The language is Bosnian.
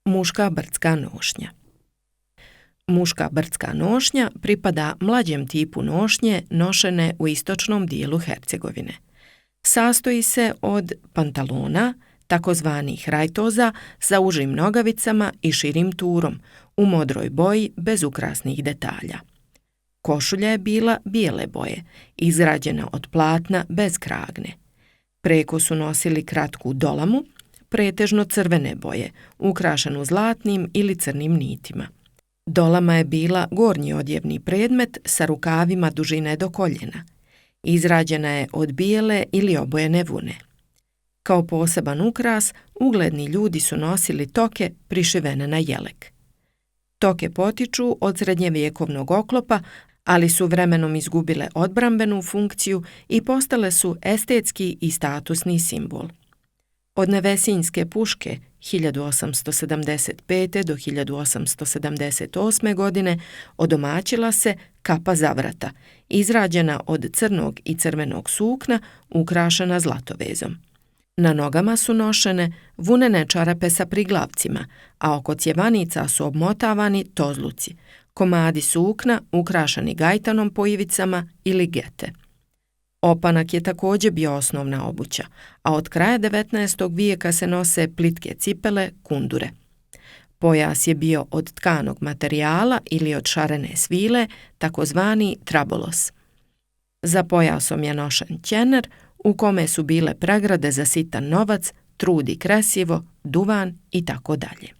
Muška brdska nošnja. Muška brdska nošnja pripada mlađem tipu nošnje nošene u istočnom dijelu Hercegovine. Sastoji se od pantalona, takozvanih rajtoza sa užim nogavicama i širim turom, u modroj boji bez ukrasnih detalja. Košulja je bila bijele boje, izrađena od platna bez kragne. Preko su nosili kratku dolamu, pretežno crvene boje, ukrašenu zlatnim ili crnim nitima. Dolama je bila gornji odjevni predmet sa rukavima dužine do koljena. Izrađena je od bijele ili obojene vune. Kao poseban ukras, ugledni ljudi su nosili toke prišivene na jelek. Toke potiču od srednjevjekovnog oklopa, ali su vremenom izgubile odbrambenu funkciju i postale su estetski i statusni simbol. Od Nevesinjske puške 1875. do 1878. godine odomaćila se kapa zavrata, izrađena od crnog i crvenog sukna, ukrašena zlatovezom. Na nogama su nošene vunene čarape sa priglavcima, a oko cjevanica su obmotavani tozluci, komadi sukna ukrašeni gajtanom po ivicama ili gete. Opanak je također bio osnovna obuća, a od kraja 19. vijeka se nose plitke cipele, kundure. Pojas je bio od tkanog materijala ili od šarene svile, takozvani trabolos. Za pojasom je nošen ćener, u kome su bile pregrade za sitan novac, trud i kresivo, duvan i tako dalje.